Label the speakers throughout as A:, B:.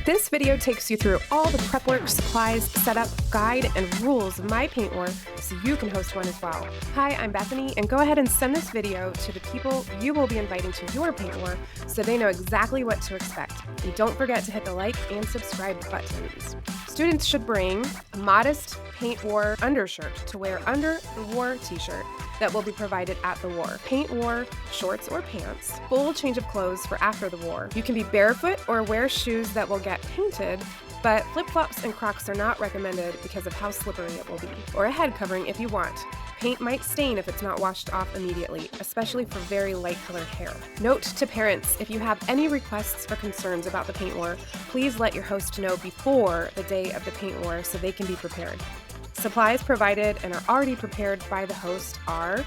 A: This video takes you through all the prep work, supplies, setup, guide, and rules of my paint war so you can host one as well. Hi, I'm Bethany, and go ahead and send this video to the people you will be inviting to your paint war so they know exactly what to expect. And don't forget to hit the like and subscribe buttons. Students should bring a modest paint war undershirt to wear under the war t-shirt that will be provided at the war. Paint war shorts or pants, full change of clothes for after the war. You can be barefoot or wear shoes that will get painted, but flip-flops and Crocs are not recommended because of how slippery it will be. Or a head covering if you want. Paint might stain if it's not washed off immediately, especially for very light colored hair. Note to parents, if you have any requests or concerns about the paint war, please let your host know before the day of the paint war so they can be prepared. Supplies provided and are already prepared by the host are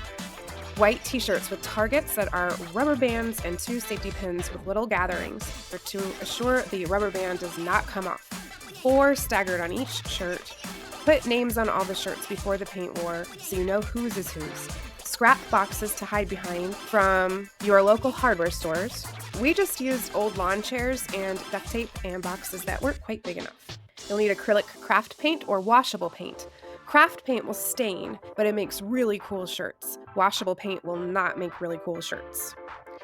A: white t-shirts with targets that are rubber bands and 2 safety pins with little gatherings to assure the rubber band does not come off. 4 staggered on each shirt. Put names on all the shirts before the paint war so you know whose is whose. Scrap boxes to hide behind from your local hardware stores. We just used old lawn chairs and duct tape and boxes that weren't quite big enough. You'll need acrylic craft paint or washable paint. Craft paint will stain, but it makes really cool shirts. Washable paint will not make really cool shirts.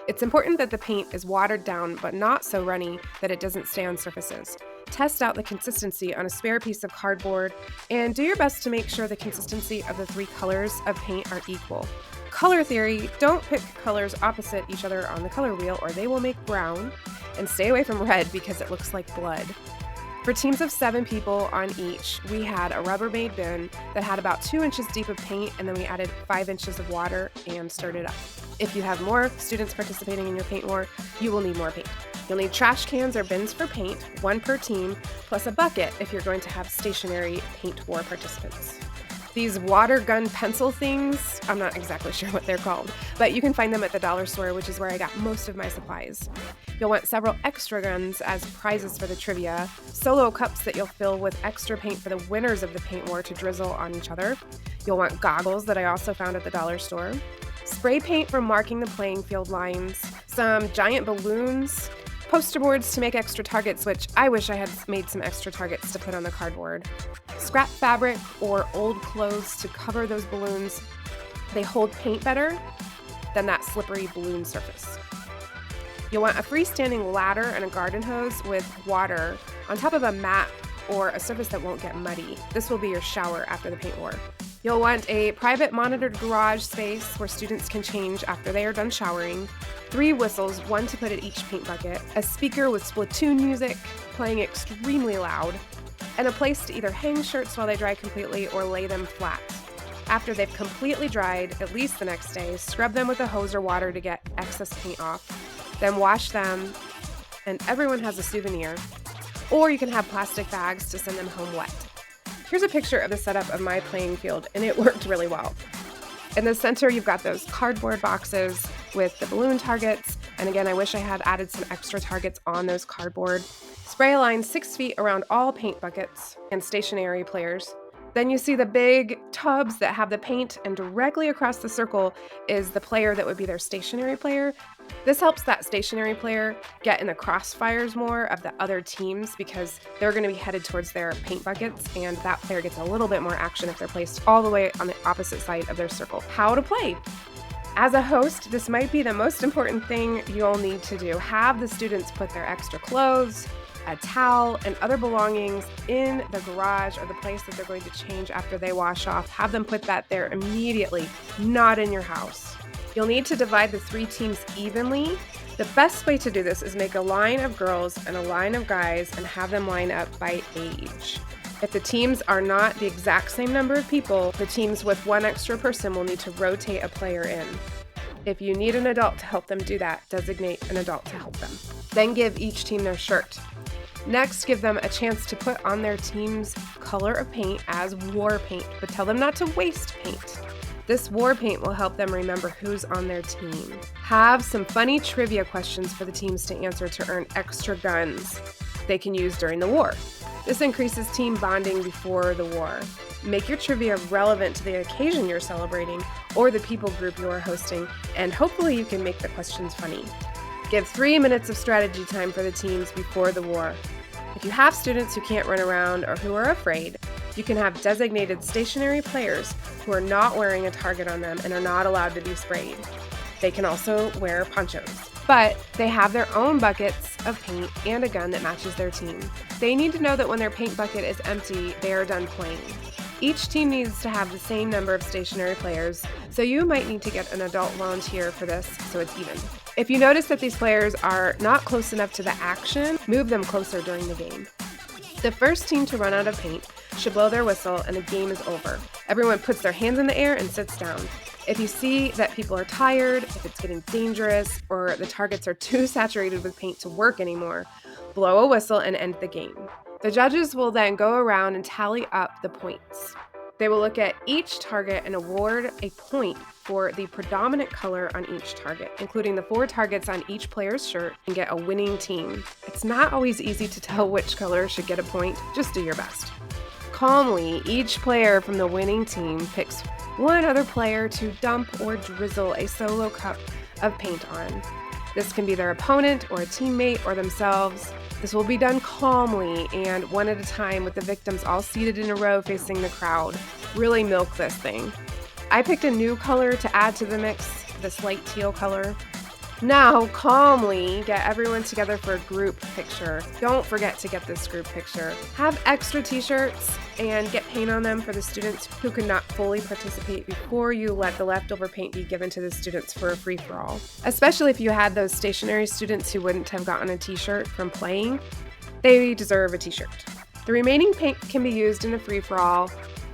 A: It's important that the paint is watered down but not so runny that it doesn't stay on surfaces. Test out the consistency on a spare piece of cardboard and do your best to make sure the consistency of the 3 colors of paint are equal. Color theory, don't pick colors opposite each other on the color wheel or they will make brown, and stay away from red because it looks like blood. For teams of 7 people on each, we had a Rubbermaid bin that had about 2 inches deep of paint, and then we added 5 inches of water and stirred it up. If you have more students participating in your paint war, you will need more paint. You'll need trash cans or bins for paint, 1 per team, plus a bucket if you're going to have stationary paint war participants. These water gun pencil things, I'm not exactly sure what they're called, but you can find them at the dollar store, which is where I got most of my supplies. You'll want several extra guns as prizes for the trivia, solo cups that you'll fill with extra paint for the winners of the paint war to drizzle on each other. You'll want goggles that I also found at the dollar store, spray paint for marking the playing field lines, some giant balloons, poster boards to make extra targets, which I wish I had made some extra targets to put on the cardboard, scrap fabric or old clothes to cover those balloons. They hold paint better than that slippery balloon surface. You'll want a freestanding ladder and a garden hose with water on top of a mat or a surface that won't get muddy. This will be your shower after the paint war. You'll want a private monitored garage space where students can change after they are done showering, 3 whistles, 1 to put at each paint bucket, a speaker with Splatoon music playing extremely loud, and a place to either hang shirts while they dry completely or lay them flat. After they've completely dried, at least the next day, scrub them with a hose or water to get excess paint off. Then wash them, and everyone has a souvenir. Or you can have plastic bags to send them home wet. Here's a picture of the setup of my playing field, and it worked really well. In the center, you've got those cardboard boxes with the balloon targets, and again, I wish I had added some extra targets on those cardboard. Spray a line 6 feet around all paint buckets and stationary players. Then you see the big tubs that have the paint, and directly across the circle is the player that would be their stationary player. This helps that stationary player get in the crossfires more of the other teams because they're going to be headed towards their paint buckets, and that player gets a little bit more action if they're placed all the way on the opposite side of their circle. How to play. As a host, this might be the most important thing you'll need to do. Have the students put their extra clothes, a towel, and other belongings in the garage or the place that they're going to change after they wash off. Have them put that there immediately, not in your house. You'll need to divide the 3 teams evenly. The best way to do this is make a line of girls and a line of guys and have them line up by age. If the teams are not the exact same number of people, the teams with 1 extra person will need to rotate a player in. If you need an adult to help them do that, designate an adult to help them. Then give each team their shirt. Next, give them a chance to put on their team's color of paint as war paint, but tell them not to waste paint. This war paint will help them remember who's on their team. Have some funny trivia questions for the teams to answer to earn extra guns they can use during the war. This increases team bonding before the war. Make your trivia relevant to the occasion you're celebrating or the people group you are hosting, and hopefully you can make the questions funny. Give 3 minutes of strategy time for the teams before the war. If you have students who can't run around or who are afraid, you can have designated stationary players who are not wearing a target on them and are not allowed to be sprayed. They can also wear ponchos, but they have their own buckets of paint and a gun that matches their team. They need to know that when their paint bucket is empty, they are done playing. Each team needs to have the same number of stationary players, so you might need to get an adult volunteer for this so it's even. If you notice that these players are not close enough to the action, move them closer during the game. The first team to run out of paint should blow their whistle and the game is over. Everyone puts their hands in the air and sits down. If you see that people are tired, if it's getting dangerous, or the targets are too saturated with paint to work anymore, blow a whistle and end the game. The judges will then go around and tally up the points. They will look at each target and award a point for the predominant color on each target, including the 4 targets on each player's shirt, and get a winning team. It's not always easy to tell which color should get a point, just do your best. Calmly, each player from the winning team picks one other player to dump or drizzle a solo cup of paint on. This can be their opponent or a teammate or themselves. This will be done calmly and one at a time with the victims all seated in a row facing the crowd. Really milk this thing. I picked a new color to add to the mix, this light teal color. Now, calmly get everyone together for a group picture. Don't forget to get this group picture. Have extra t-shirts and get paint on them for the students who could not fully participate before you let the leftover paint be given to the students for a free-for-all. Especially if you had those stationary students who wouldn't have gotten a t-shirt from playing, they deserve a t-shirt. The remaining paint can be used in a free-for-all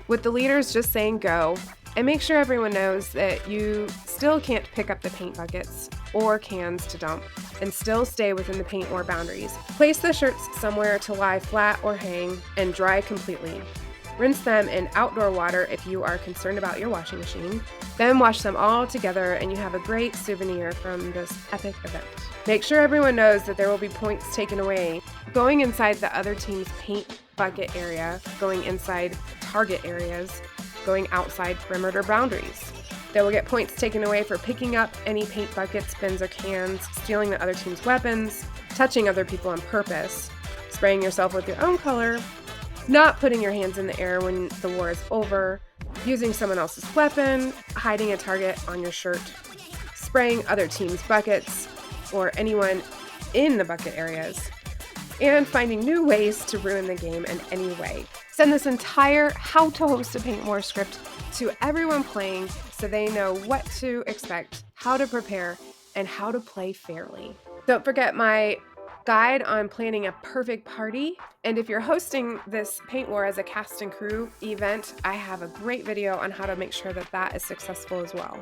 A: with the leaders just saying go, and make sure everyone knows that you still can't pick up the paint buckets or cans to dump and still stay within the paint war boundaries. Place the shirts somewhere to lie flat or hang and dry completely. Rinse them in outdoor water if you are concerned about your washing machine. Then wash them all together and you have a great souvenir from this epic event. Make sure everyone knows that there will be points taken away going inside the other team's paint bucket area, going inside target areas, going outside perimeter boundaries. They will get points taken away for picking up any paint buckets, bins, or cans, stealing the other team's weapons, touching other people on purpose, spraying yourself with your own color, not putting your hands in the air when the war is over, using someone else's weapon, hiding a target on your shirt, spraying other team's buckets or anyone in the bucket areas, and finding new ways to ruin the game in any way. Send this entire How to Host a Paint War script to everyone playing so they know what to expect, how to prepare, and how to play fairly. Don't forget my guide on planning a perfect party. And if you're hosting this Paint War as a cast and crew event, I have a great video on how to make sure that that is successful as well.